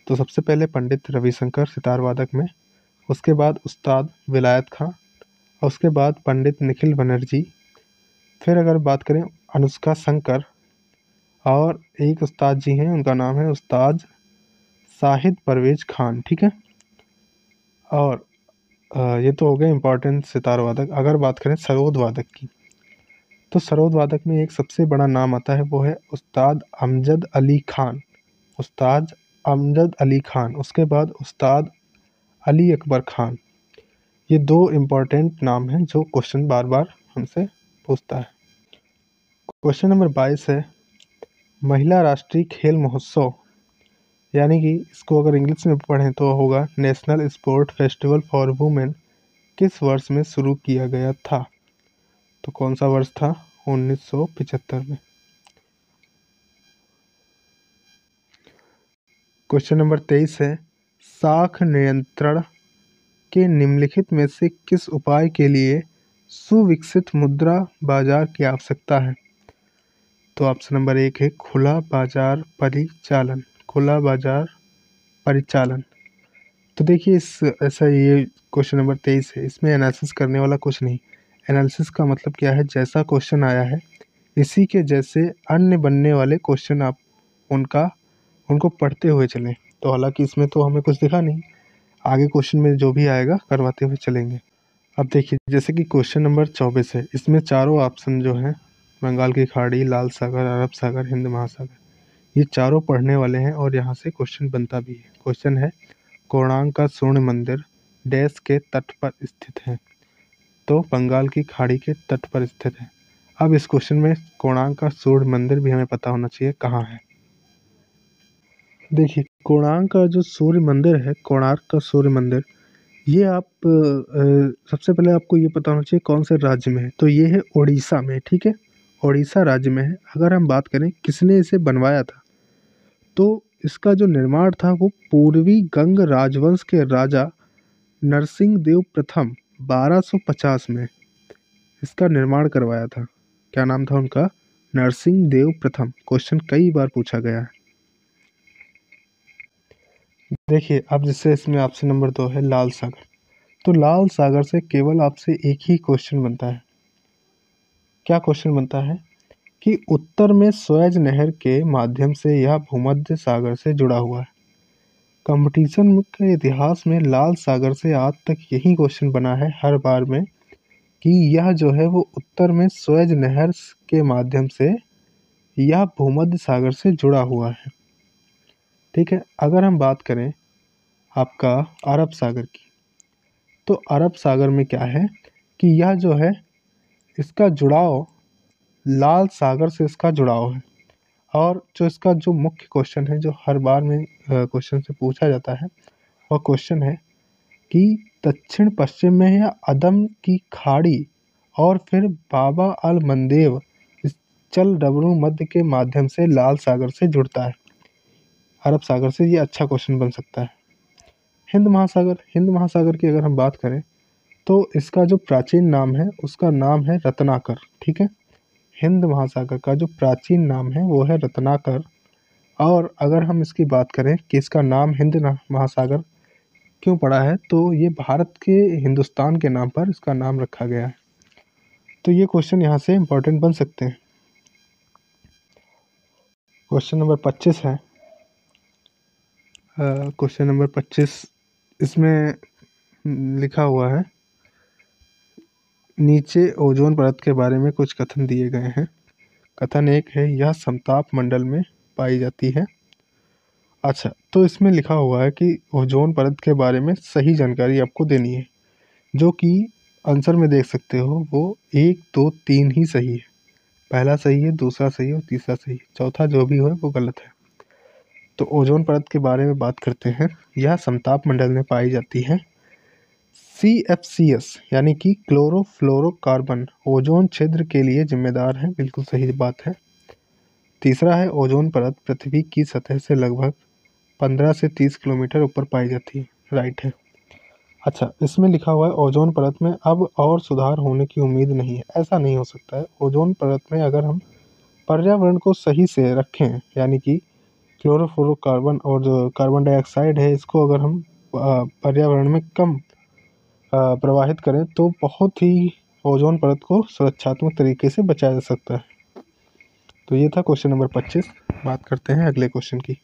तो सबसे पहले पंडित रविशंकर सितार वादक में, उसके बाद उस्ताद विलायत खां, और उसके बाद पंडित निखिल बनर्जी। फिर अगर बात करें अनुष्का शंकर, और एक उस्ताद जी हैं, उनका नाम है उस्ताद शाहिद परवेज खान, ठीक है। और ये तो हो गए इम्पोर्टेंट सितार वादक। अगर बात करें सरोद वादक की, तो सरोद वादक में एक सबसे बड़ा नाम आता है, वो है उस्ताद अमजद अली खान। उस्ताद अमजद अली खान, उसके बाद उस्ताद अली अकबर खान। ये दो इम्पोर्टेंट नाम हैं जो क्वेश्चन बार बार हमसे पूछता है। क्वेश्चन नंबर 22 है, महिला राष्ट्रीय खेल महोत्सव, यानी कि इसको अगर इंग्लिश में पढ़ें तो होगा national sport festival for women, किस वर्ष में शुरू किया गया था? तो कौन सा वर्ष था? 1975 में। क्वेश्चन नंबर 23 है, साख नियंत्रण के निम्नलिखित में से किस उपाय के लिए सुविकसित मुद्रा बाजार की आवश्यकता है? तो ऑप्शन नंबर 1 है खुला बाजार परिचालन। खुला बाजार परिचालन। तो देखिए, ऐसा ये क्वेश्चन नंबर 23 है, इसमें एनालिसिस करने वाला कुछ नहीं। एनालिसिस का मतलब क्या है, जैसा क्वेश्चन आया है इसी के जैसे अन्य बनने वाले क्वेश्चन आप उनको पढ़ते हुए चलें। तो हालांकि इसमें तो हमें कुछ दिखा नहीं, आगे क्वेश्चन में जो भी आएगा करवाते हुए चलेंगे। अब देखिए, जैसे कि क्वेश्चन नंबर 24 है, इसमें चारों ऑप्शन जो हैं, बंगाल की खाड़ी, लाल सागर, अरब सागर, हिंद महासागर, ये चारों पढ़ने वाले हैं और यहाँ से क्वेश्चन बनता भी है। क्वेश्चन है, कोणार्क का सूर्य मंदिर डैश के तट पर स्थित है? तो बंगाल की खाड़ी के तट पर स्थित है। अब इस क्वेश्चन में कोणार्क का सूर्य मंदिर भी हमें पता होना चाहिए कहाँ है। देखिए, कोणार्क का जो सूर्य मंदिर है, कोणार्क का सूर्य मंदिर, ये आप सबसे पहले आपको ये पता होना चाहिए कौन से राज्य में है। तो ये है उड़ीसा में, ठीक है, उड़ीसा राज्य में है। अगर हम बात करें किसने इसे बनवाया था, तो इसका जो निर्माण था वो पूर्वी गंग राजवंश के राजा नरसिंह देव प्रथम 1250 में इसका निर्माण करवाया था। क्या नाम था उनका? नरसिंह देव प्रथम। क्वेश्चन कई बार पूछा गया है। देखिए, अब जैसे इसमें ऑप्शन नंबर 2 है लाल सागर। तो लाल सागर से केवल आपसे एक ही क्वेश्चन बनता है। क्या क्वेश्चन बनता है कि उत्तर में स्वेज नहर के माध्यम से यह भूमध्य सागर से जुड़ा हुआ है। कंपटीशन के इतिहास में लाल सागर से आज तक यही क्वेश्चन बना है हर बार में कि यह जो है वो उत्तर में स्वेज नहर के माध्यम से यह भूमध्य सागर से जुड़ा हुआ है, ठीक है। अगर हम बात करें आपका अरब सागर की, तो अरब सागर में क्या है कि यह जो है इसका जुड़ाव लाल सागर से इसका जुड़ाव है। और जो इसका जो मुख्य क्वेश्चन है जो हर बार में क्वेश्चन से पूछा जाता है, वह क्वेश्चन है कि दक्षिण पश्चिम में है अदम की खाड़ी और फिर बाबा अल मंदेव इस चल डबरू मध्य के माध्यम से लाल सागर से जुड़ता है। अरब सागर से ये अच्छा क्वेश्चन बन सकता है। हिंद महासागर, हिंद महासागर की अगर हम बात करें तो इसका जो प्राचीन नाम है उसका नाम है रत्नाकर, ठीक है। हिंद महासागर का जो प्राचीन नाम है वो है रत्नाकर। और अगर हम इसकी बात करें कि इसका नाम हिंद महासागर क्यों पड़ा है, तो ये भारत के हिंदुस्तान के नाम पर इसका नाम रखा गया है। तो ये क्वेश्चन यहाँ से इम्पोर्टेंट बन सकते हैं। क्वेश्चन नंबर 25 है। क्वेश्चन नंबर 25 इसमें लिखा हुआ है, नीचे ओजोन परत के बारे में कुछ कथन दिए गए हैं। कथन एक है, यह समताप मंडल में पाई जाती है। अच्छा, तो इसमें लिखा हुआ है कि ओजोन परत के बारे में सही जानकारी आपको देनी है, जो कि आंसर में देख सकते हो वो 1 2 3 ही सही है। पहला सही है, दूसरा सही है और तीसरा सही है, चौथा जो भी हो वो गलत है। तो ओजोन परत के बारे में बात करते हैं। यह समताप मंडल में पाई जाती है। CFCs यानी कि क्लोरोफ्लोरोकार्बन ओजोन छिद्र के लिए जिम्मेदार है, बिल्कुल सही बात है। तीसरा है, ओजोन परत पृथ्वी की सतह से लगभग 15 से 30 किलोमीटर ऊपर पाई जाती है, राइट है। अच्छा, इसमें लिखा हुआ है ओजोन परत में अब और सुधार होने की उम्मीद नहीं है। ऐसा नहीं हो सकता है। ओजोन परत में अगर हम पर्यावरण को सही से रखें, यानी कि क्लोरोफ्लोरोकार्बन और जो कार्बन डाइऑक्साइड है इसको अगर हम पर्यावरण में कम प्रवाहित करें तो बहुत ही ओजोन परत को सुरक्षात्मक तरीके से बचाया जा सकता है। तो ये था क्वेश्चन नंबर 25। बात करते हैं अगले क्वेश्चन की।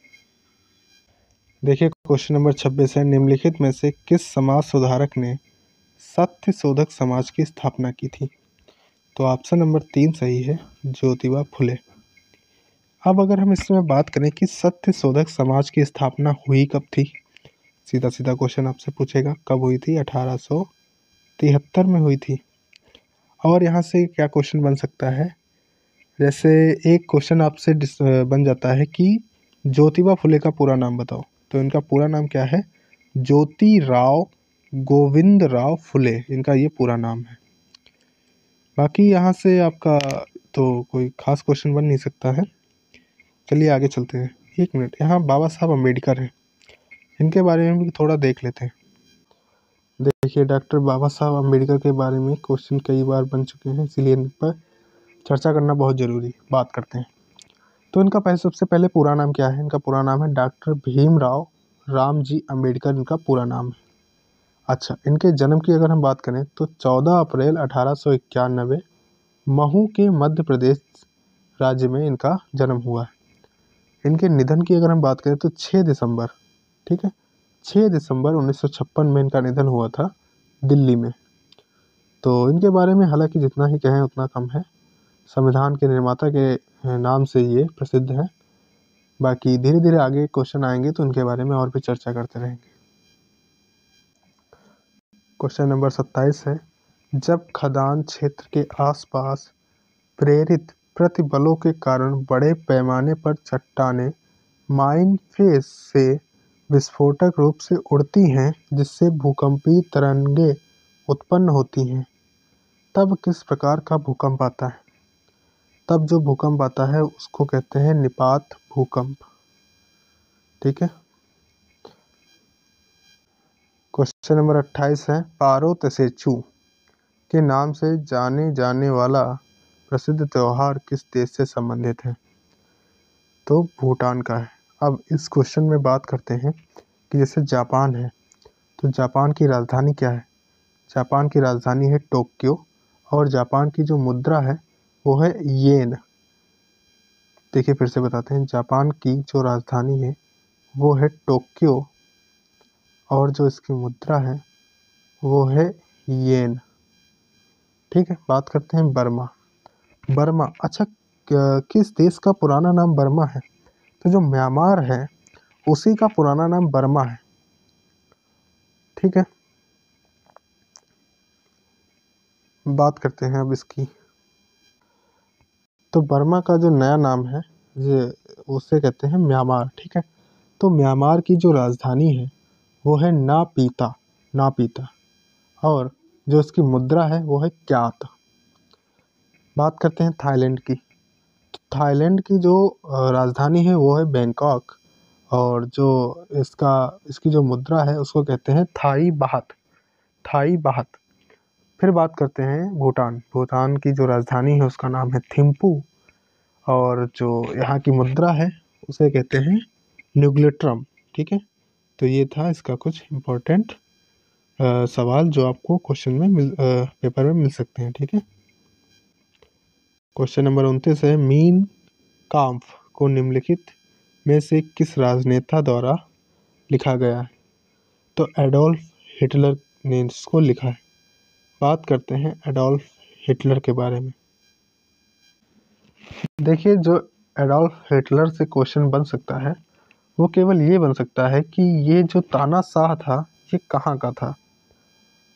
देखिए क्वेश्चन नंबर 26 है, निम्नलिखित में से किस समाज सुधारक ने सत्य शोधक समाज की स्थापना की थी? तो ऑप्शन नंबर 3 सही है, ज्योतिबा फुले। अब अगर हम इसमें बात करें कि सत्य शोधक समाज की स्थापना हुई कब थी, सीधा सीधा क्वेश्चन आपसे पूछेगा कब हुई थी। 1873 में हुई थी। और यहाँ से क्या क्वेश्चन बन सकता है, जैसे एक क्वेश्चन आपसे बन जाता है कि ज्योतिबा फुले का पूरा नाम बताओ। तो इनका पूरा नाम क्या है? ज्योति राव गोविंद राव फुले, इनका ये पूरा नाम है। बाकी यहाँ से आपका तो कोई खास क्वेश्चन बन नहीं सकता है। चलिए आगे चलते हैं। 1 मिनट, यहाँ बाबा साहब अम्बेडकर हैं, इनके बारे में भी थोड़ा देख लेते हैं। देखिए डॉक्टर बाबा साहब अम्बेडकर के बारे में क्वेश्चन कई बार बन चुके हैं, इसीलिए इन पर चर्चा करना बहुत ज़रूरी है। बात करते हैं। तो इनका सबसे पहले पूरा नाम क्या है? इनका पूरा नाम है डॉक्टर भीमराव रामजी अम्बेडकर, इनका पूरा नाम है। अच्छा, इनके जन्म की अगर हम बात करें तो 14 अप्रैल 1891 महू के मध्य प्रदेश राज्य में इनका जन्म हुआ है। इनके निधन की अगर हम बात करें तो 6 दिसंबर, ठीक है, 6 दिसंबर 1956 में इनका निधन हुआ था दिल्ली में। तो इनके बारे में हालांकि जितना ही कहें उतना कम है। संविधान के निर्माता के नाम से ये प्रसिद्ध है। बाकी धीरे धीरे आगे क्वेश्चन आएंगे तो उनके बारे में और भी चर्चा करते रहेंगे। क्वेश्चन नंबर 27 है, जब खदान क्षेत्र के आसपास प्रेरित प्रतिबलों के कारण बड़े पैमाने पर चट्टानें माइन फेस से विस्फोटक रूप से उड़ती हैं जिससे भूकंपीय तरंगे उत्पन्न होती हैं, तब किस प्रकार का भूकंप आता है? तब जो भूकंप आता है उसको कहते हैं निपात भूकंप, ठीक है। क्वेश्चन नंबर 28 है, पारो तसेचू के नाम से जाने जाने वाला प्रसिद्ध त्यौहार किस देश से संबंधित है? तो भूटान का है। अब इस क्वेश्चन में बात करते हैं कि जैसे जापान है, तो जापान की राजधानी क्या है? जापान की राजधानी है टोक्यो, और जापान की जो मुद्रा है वो है येन। देखिए फिर से बताते हैं, जापान की जो राजधानी है वो है टोक्यो, और जो इसकी मुद्रा है वो है येन, ठीक है। बात करते हैं बर्मा। बर्मा, अच्छा, किस देश का पुराना नाम बर्मा है? तो जो म्यांमार है उसी का पुराना नाम बर्मा है, ठीक है। बात करते हैं अब इसकी। तो बर्मा का जो नया नाम है ये उसे कहते हैं म्यांमार, ठीक है। तो म्यांमार की जो राजधानी है वो है नापीता, नापीता, और जो इसकी मुद्रा है वो है क्यात। बात करते हैं थाईलैंड की। तो थाईलैंड की जो राजधानी है वो है बैंकॉक, और जो इसकी जो मुद्रा है उसको कहते हैं थाई बाहत, थाई बाहत। फिर बात करते हैं भूटान। भूटान की जो राजधानी है उसका नाम है थिम्पू, और जो यहाँ की मुद्रा है उसे कहते हैं न्यूग्लेट्रम, ठीक है। तो ये था इसका कुछ इम्पोर्टेंट सवाल जो आपको क्वेश्चन में पेपर में मिल सकते हैं, ठीक है। क्वेश्चन नंबर 29 है, मीन काम्फ को निम्नलिखित में से किस राजनेता द्वारा लिखा गया है? तो एडोल्फ हिटलर ने इसको लिखा है। बात करते हैं एडोल्फ हिटलर के बारे में। देखिए, जो एडोल्फ हिटलर से क्वेश्चन बन सकता है वो केवल ये बन सकता है कि ये जो तानाशाह था ये कहाँ का था।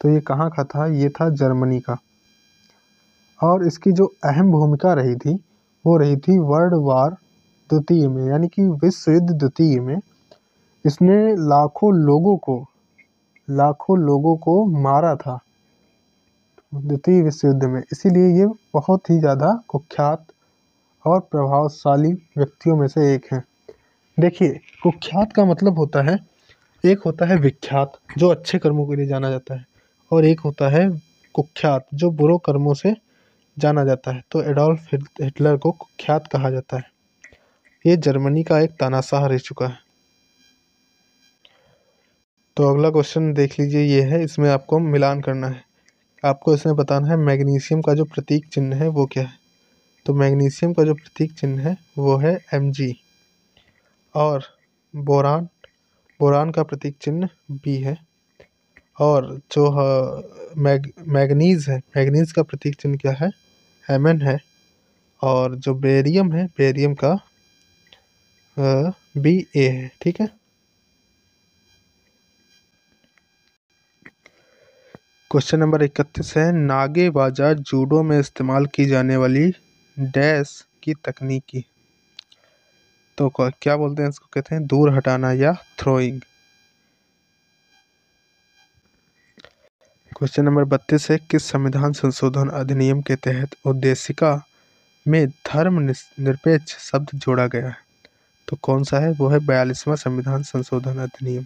तो ये कहाँ का था? ये था जर्मनी का। और इसकी जो अहम भूमिका रही थी वो रही थी वर्ल्ड वार द्वितीय में, यानी कि विश्व युद्ध द्वितीय में। इसने लाखों लोगों को मारा था द्वितीय विश्व युद्ध में। इसीलिए ये बहुत ही ज़्यादा कुख्यात और प्रभावशाली व्यक्तियों में से एक है। देखिए, कुख्यात का मतलब होता है, एक होता है विख्यात जो अच्छे कर्मों के लिए जाना जाता है, और एक होता है कुख्यात जो बुरे कर्मों से जाना जाता है। तो एडोल्फ हिटलर को कुख्यात कहा जाता है। ये जर्मनी का एक तानाशाह रह चुका है। तो अगला क्वेश्चन देख लीजिए, ये है, इसमें आपको मिलान करना है। आपको इसमें बताना है मैग्नीशियम का जो प्रतीक चिन्ह है वो क्या है। तो मैग्नीशियम का जो प्रतीक चिन्ह है वो है Mg, और बोरान का प्रतीक चिन्ह B है, और जो मैग्नीज है, मैग्नीज का प्रतीक चिन्ह क्या है? Mn है, और जो बेरियम है, बेरियम का Ba है। ठीक है। क्वेश्चन नंबर 31 है, नागे बाजार जूडो में इस्तेमाल की जाने वाली डैश की तकनीक की। तो क्या बोलते हैं इसको? कहते हैं दूर हटाना या थ्रोइंग। क्वेश्चन नंबर 32 है, किस संविधान संशोधन अधिनियम के तहत उद्देशिका में धर्म निरपेक्ष शब्द जोड़ा गया है? तो कौन सा है? वो है 42वां संविधान संशोधन अधिनियम।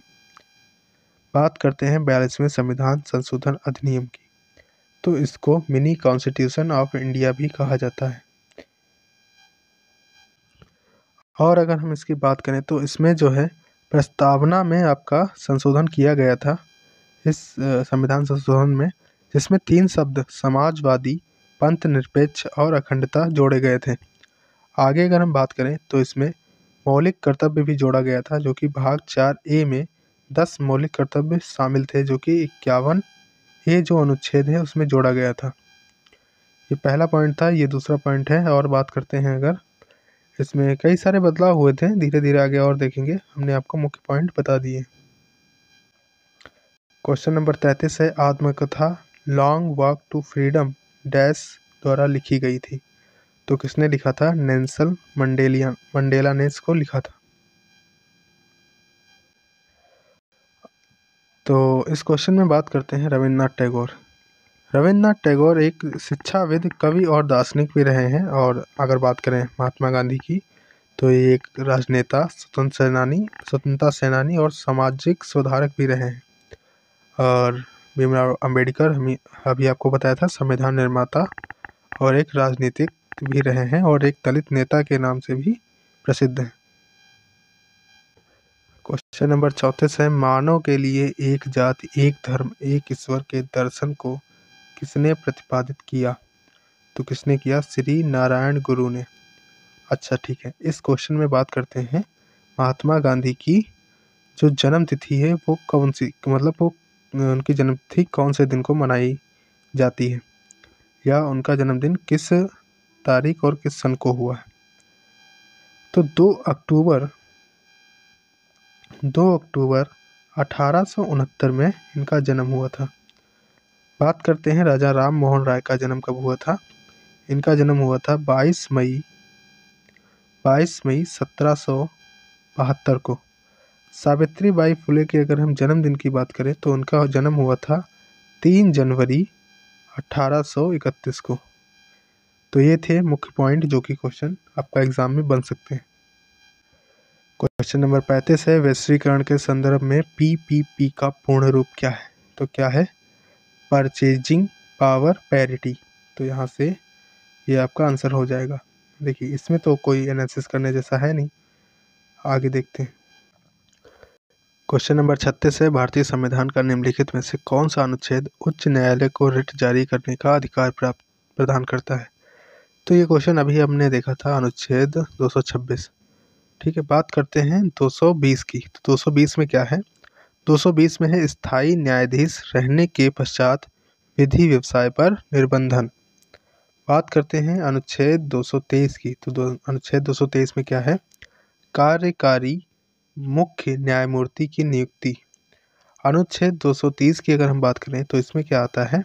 बात करते हैं 42वें संविधान संशोधन अधिनियम की। तो इसको मिनी कॉन्स्टिट्यूशन ऑफ इंडिया भी कहा जाता है। और अगर हम इसकी बात करें तो इसमें जो है प्रस्तावना में आपका संशोधन किया गया था इस संविधान संशोधन में, जिसमें 3 शब्द समाजवादी, पंथ निरपेक्ष और अखंडता जोड़े गए थे। आगे अगर हम बात करें तो इसमें मौलिक कर्तव्य भी जोड़ा गया था, जो कि भाग 4A में 10 मौलिक कर्तव्य शामिल थे, जो कि 51A जो अनुच्छेद है उसमें जोड़ा गया था। ये पहला पॉइंट था, ये दूसरा पॉइंट है। और बात करते हैं, अगर इसमें कई सारे बदलाव हुए थे, धीरे धीरे आगे और देखेंगे, हमने आपको मुख्य पॉइंट बता दिए। क्वेश्चन नंबर 33 है, आत्मकथा long walk to freedom dash द्वारा लिखी गई थी। तो किसने लिखा था? नेल्सन मंडेला ने इसको लिखा था। तो इस क्वेश्चन में बात करते हैं रविन्द्रनाथ टैगोर। रविन्द्रनाथ टैगोर एक शिक्षाविद, कवि और दार्शनिक भी रहे हैं। और अगर बात करें महात्मा गांधी की, तो ये एक राजनेता, स्वतंत्रता सेनानी और सामाजिक सुधारक भी रहे हैं। और भीमराव अंबेडकर, हम अभी आपको बताया था, संविधान निर्माता और एक राजनीतिक भी रहे हैं, और एक दलित नेता के नाम से भी प्रसिद्ध हैं। क्वेश्चन नंबर 34 है, मानव के लिए एक जाति, एक धर्म, एक ईश्वर के दर्शन को किसने प्रतिपादित किया? तो किसने किया? श्री नारायण गुरु ने। अच्छा, ठीक है। इस क्वेश्चन में बात करते हैं महात्मा गांधी की जो जन्म तिथि है वो कौन सी, मतलब वो उनकी जन्म तिथि कौन से दिन को मनाई जाती है, या उनका जन्मदिन किस तारीख और किस सन को हुआ है? तो 2 अक्टूबर 1869 में इनका जन्म हुआ था। बात करते हैं राजा राम मोहन राय का जन्म कब हुआ था। इनका जन्म हुआ था 22 मई 1772 को। सावित्री बाई फुले के अगर हम जन्मदिन की बात करें तो उनका जन्म हुआ था 3 जनवरी 1831 को। तो ये थे मुख्य पॉइंट जो कि क्वेश्चन आपका एग्जाम में बन सकते हैं। क्वेश्चन नंबर 35 है, वैश्वीकरण के संदर्भ में PPP का पूर्ण रूप क्या है? तो क्या है? Purchasing power parity. तो यहाँ से ये आपका आंसर हो जाएगा। देखिए, इसमें तो कोई एनालिसिस करने जैसा है नहीं, आगे देखते हैं। क्वेश्चन नंबर 36 है, भारतीय संविधान का निम्नलिखित में से कौन सा अनुच्छेद उच्च न्यायालय को रिट जारी करने का अधिकार प्रदान करता है? तो ये क्वेश्चन अभी हमने देखा था अनुच्छेद 226। ठीक है, बात करते हैं 220 की। तो 220 में क्या है? 220 में है स्थायी न्यायाधीश रहने के पश्चात विधि व्यवसाय पर निर्बंधन। बात करते हैं अनुच्छेद 223 की। तो अनुच्छेद 223 में क्या है? कार्यकारी मुख्य न्यायमूर्ति की नियुक्ति। अनुच्छेद 230 की अगर हम बात करें तो इसमें क्या आता है?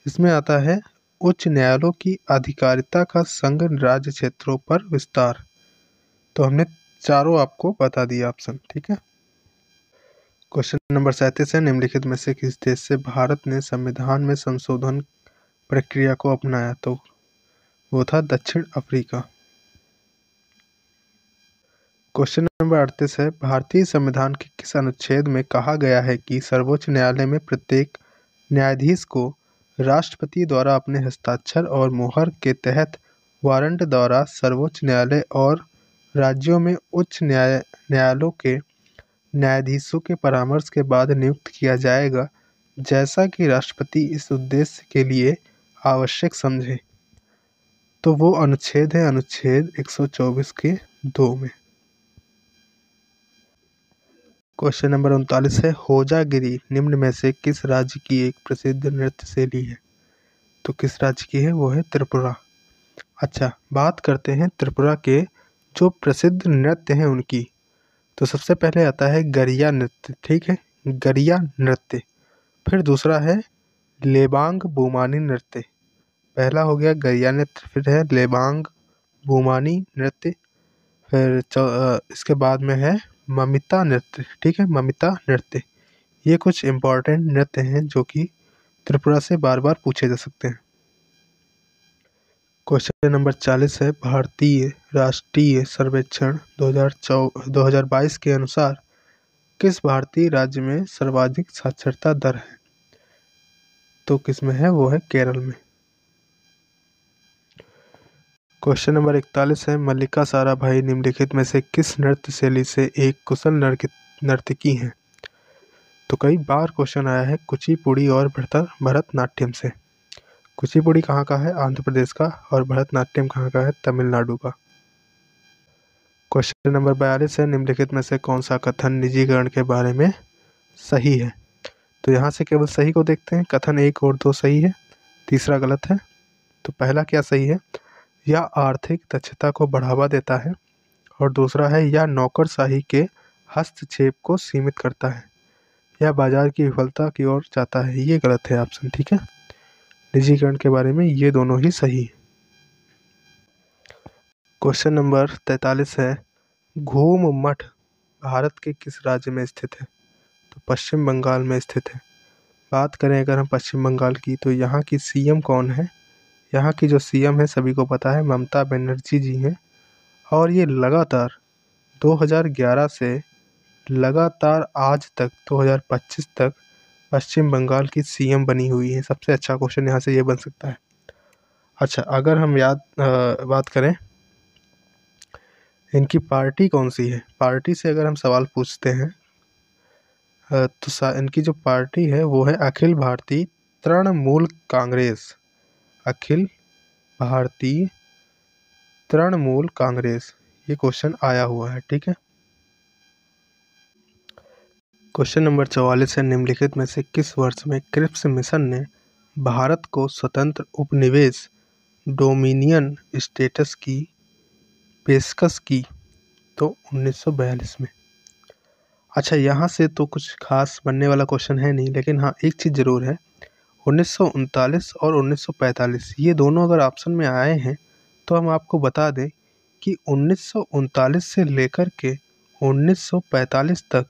इसमें आता है उच्च न्यायालयों की अधिकारिता का संघ राज्य क्षेत्रों पर विस्तार। तो हमने चारों आपको बता दिया ऑप्शन। ठीक है, क्वेश्चन नंबर 37 है निम्नलिखित में से किस देश से भारत ने संविधान में संशोधन प्रक्रिया को अपनाया? तो वो था दक्षिण अफ्रीका। क्वेश्चन नंबर 38 है भारतीय संविधान के किस अनुच्छेद में कहा गया है कि सर्वोच्च न्यायालय में प्रत्येक न्यायाधीश को राष्ट्रपति द्वारा अपने हस्ताक्षर और मुहर के तहत वारंट द्वारा सर्वोच्च न्यायालय और राज्यों में उच्च न्यायालयों के न्यायाधीशों के परामर्श के बाद नियुक्त किया जाएगा, जैसा कि राष्ट्रपति इस उद्देश्य के लिए आवश्यक समझे? तो वो अनुच्छेद है अनुच्छेद 124 के 2 में। क्वेश्चन नंबर 39 है होजागिरी निम्न में से किस राज्य की एक प्रसिद्ध नृत्य शैली है? तो किस राज्य की है? वो है त्रिपुरा। अच्छा, बात करते हैं त्रिपुरा के जो प्रसिद्ध नृत्य हैं उनकी। तो सबसे पहले आता है गरिया नृत्य। ठीक है, गरिया नृत्य। फिर दूसरा है लेबांग बुमानी नृत्य। पहला हो गया गरिया नृत्य, फिर है लेबांग बुमानी नृत्य, फिर इसके बाद में है ममिता नृत्य। ठीक है, ममिता नृत्य। ये कुछ इम्पोर्टेंट नृत्य हैं जो कि त्रिपुरा से बार बार पूछे जा सकते हैं। क्वेश्चन नंबर 40 है भारतीय राष्ट्रीय सर्वेक्षण 2022 के अनुसार किस भारतीय राज्य में सर्वाधिक साक्षरता दर है? तो किस में है? वो है केरल में। क्वेश्चन नंबर 41 है मल्लिका साराभाई निम्नलिखित में से किस नृत्य शैली से एक कुशल नर्तकी हैं? तो कई बार क्वेश्चन आया है कुचिपुड़ी और भरतनाट्यम से। कुचिपुड़ी कहाँ का है? आंध्र प्रदेश का। और भरतनाट्यम कहाँ का है? तमिलनाडु का। क्वेश्चन नंबर 42 है निम्नलिखित में से कौन सा कथन निजीकरण के बारे में सही है? तो यहाँ से केवल सही को देखते हैं। कथन 1 और 2 सही है, तीसरा गलत है। तो पहला क्या सही है? यह आर्थिक दक्षता को बढ़ावा देता है। और दूसरा है यह नौकरशाही के हस्तक्षेप को सीमित करता है। यह बाजार की विफलता की ओर जाता है। ये गलत है ऑप्शन। ठीक है, निजीकरण के बारे में ये दोनों ही सही है। क्वेश्चन नंबर 43 है घूम मठ भारत के किस राज्य में स्थित है? तो पश्चिम बंगाल में स्थित है। बात करें अगर हम पश्चिम बंगाल की, तो यहाँ की सीएम कौन है? यहाँ की जो सीएम है सभी को पता है, ममता बनर्जी जी हैं। और ये लगातार 2011 से लगातार आज तक 2025 तक पश्चिम बंगाल की सीएम बनी हुई है। सबसे अच्छा क्वेश्चन यहाँ से ये बन सकता है। अच्छा, अगर हम बात करें इनकी पार्टी कौन सी है, पार्टी से अगर हम सवाल पूछते हैं तो इनकी जो पार्टी है वो है अखिल भारतीय तृणमूल कांग्रेस। अखिल भारतीय तृणमूल कांग्रेस, ये क्वेश्चन आया हुआ है। ठीक है, क्वेश्चन नंबर 44 है निम्नलिखित में से किस वर्ष में क्रिप्स मिशन ने भारत को स्वतंत्र उपनिवेश डोमिनियन स्टेटस की पेशकश की? तो 1942 में। अच्छा, यहाँ से तो कुछ खास बनने वाला क्वेश्चन है नहीं, लेकिन हाँ एक चीज़ ज़रूर है, 1939 और 1945 ये दोनों अगर ऑप्शन में आए हैं तो हम आपको बता दें कि 1939 से लेकर के 1945 तक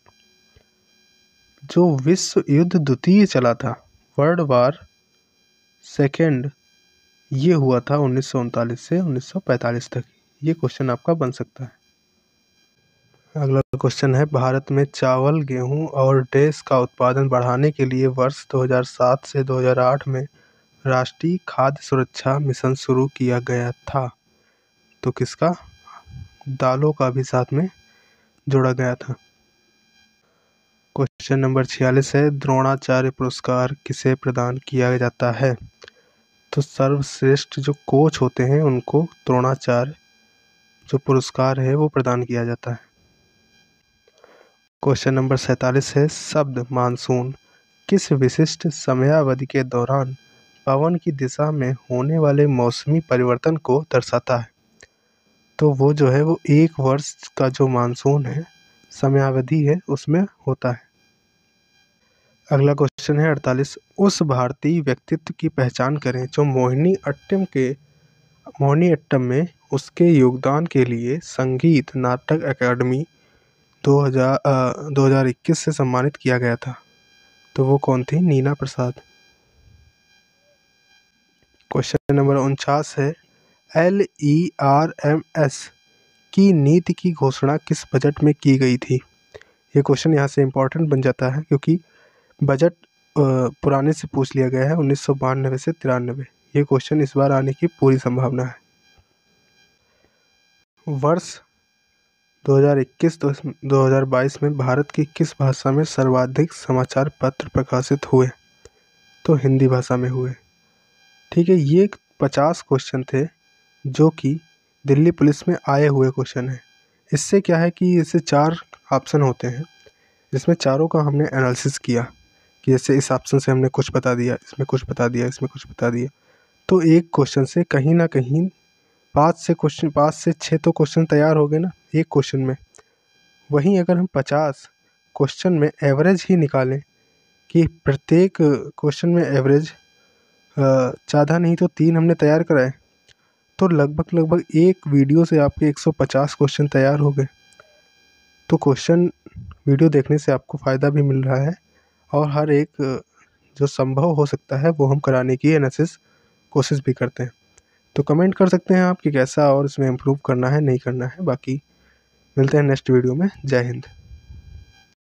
जो विश्व युद्ध द्वितीय चला था, वर्ल्ड वार सेकेंड, ये हुआ था 1939 से 1945 तक। ये क्वेश्चन आपका बन सकता है। अगला क्वेश्चन है भारत में चावल, गेहूं और डैश का उत्पादन बढ़ाने के लिए वर्ष 2007 से 2008 में राष्ट्रीय खाद्य सुरक्षा मिशन शुरू किया गया था। तो किसका? दालों का भी साथ में जोड़ा गया था। क्वेश्चन नंबर 46 है द्रोणाचार्य पुरस्कार किसे प्रदान किया जाता है? तो सर्वश्रेष्ठ जो कोच होते हैं उनको द्रोणाचार्य जो पुरस्कार है वो प्रदान किया जाता है। क्वेश्चन नंबर 47 है, शब्द मानसून किस विशिष्ट समयावधि के दौरान पवन की दिशा में होने वाले मौसमी परिवर्तन को दर्शाता है? तो वो जो है वो 1 वर्ष का जो मानसून है समयावधि है उसमें होता है। अगला क्वेश्चन है 48, उस भारतीय व्यक्तित्व की पहचान करें जो मोहिनीअट्टम में उसके योगदान के लिए संगीत नाटक अकादमी 2021 से सम्मानित किया गया था। तो वो कौन थी? नीना प्रसाद। क्वेश्चन नंबर 49 है, LERMS की नीति की घोषणा किस बजट में की गई थी? ये क्वेश्चन यहाँ से इम्पोर्टेंट बन जाता है क्योंकि बजट पुराने से पूछ लिया गया है 1992 से 93। ये क्वेश्चन इस बार आने की पूरी संभावना है। वर्ष 2021-2022 में भारत की किस भाषा में सर्वाधिक समाचार पत्र प्रकाशित हुए? तो हिंदी भाषा में हुए। ठीक है, ये 50 क्वेश्चन थे जो कि दिल्ली पुलिस में आए हुए क्वेश्चन है। इससे क्या है कि इससे 4 ऑप्शन होते हैं जिसमें चारों का हमने एनालिसिस किया कि जैसे इस ऑप्शन से हमने कुछ बता दिया, इसमें कुछ बता दिया, इसमें कुछ बता दिया। तो एक क्वेश्चन से कहीं ना कहीं 5 से 6 तो क्वेश्चन तैयार हो गए ना एक क्वेश्चन में। वहीं अगर हम 50 क्वेश्चन में एवरेज ही निकालें कि प्रत्येक क्वेश्चन में एवरेज ज़्यादा नहीं तो 3 हमने तैयार कराए, तो लगभग एक वीडियो से आपके 150 क्वेश्चन तैयार हो गए। तो क्वेश्चन वीडियो देखने से आपको फ़ायदा भी मिल रहा है और हर एक जो संभव हो सकता है वो हम कराने की एनालिसिस कोशिश भी करते हैं। तो कमेंट कर सकते हैं आप कि कैसा और इसमें इम्प्रूव करना है नहीं करना है। बाकी मिलते हैं नेक्स्ट वीडियो में। जय हिंद।